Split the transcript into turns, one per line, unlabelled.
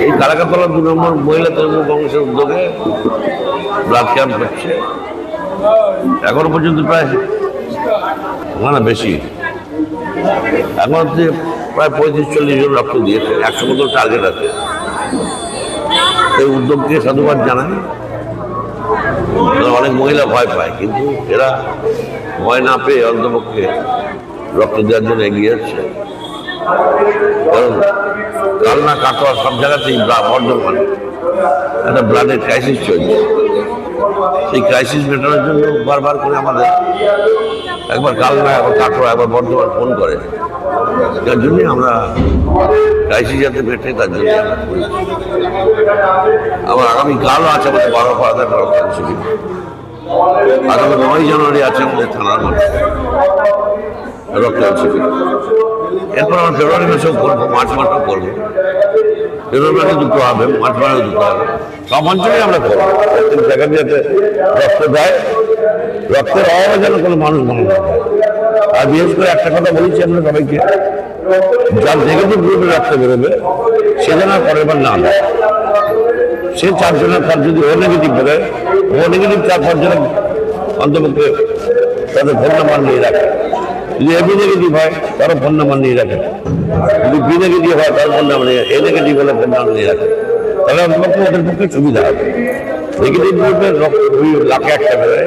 এই কালাকাতলা 2 নম্বর মহিলা তৃণমূল কংগ্রেসের উদ্যোগে ব্লাড ক্যাম্প হচ্ছে। এখনো পর্যন্ত প্রায় না বেশি, এখন হচ্ছে প্রায় 35-40 জন রক্ত দিয়েছে। 100 মতো টার্গেট আছে। এই উদ্যোগকে সাধুবাদ জানাই। অনেক মহিলা ভয় পায়, কিন্তু এরা ভয় না পেয়ে অন্তপক্ষে রক্ত দেওয়ার জন্য এগিয়ে যাচ্ছে। কারণ কালনা, কাটোয়া সব জায়গাতেই বর্ধমান একটা ব্লাডের ক্রাইসিস চলছে। সেই ক্রাইসিস মেটানোর জন্য বারবার করে আমাদের একবার কালনা, একবার কাটোয়া, একবার বর্ধমান ফোন করে। যার জন্যই আমরা ক্রাইসিস যাতে মেটে তার জন্য আবার আগামীকালও আছে আমাদের 12 পাড়াতে রক্তদান শিবির। আগামী 9 জানুয়ারি আছে আমাদের থানার মাঠে রক্তদান শিবির। এরপর আমরা ফেব্রুয়ারি মাসেও করবো, মার্চ মাসেও করবো। ফেব্রুয়ারি মাসে 2টো হবে, মার্চ মাসে 2টো হবে। সব অঞ্চলেই আমরা করবো। সেখানে যাতে রক্ত দেয়, রক্তের অভাবে যেন কোনো মানুষ মনে না হয়। আর বিশেষ করে একটা কথা বলেছি আমরা সবাইকে, যার নেগেটিভ গ্রুপে রক্ত বেরোবে সে যেন পরের বার না দেয়। সে 4 জনের পর যদি ও নেগেটিভ বেরোয়, ও নেগেটিভ 4-5 জনের অন্তপক্ষে তাদের ফোন নাম্বার নিয়ে রাখে। যদি এবি নেগেটিভ হয় তারও ফোন নাম্বার নিয়ে রাখে। যদি বি নেগেটিভ হয় তার ফোন নাম্বার নিয়ে, এ নেগেটিভ হলে ফোন নাম্বার নিয়ে রাখে। তাহলে অন্তপক্ষে ওদের পক্ষে সুবিধা হবে। নেগেটিভ গ্রুপের রক্ত 2 লাখে 1টা বেরোয়,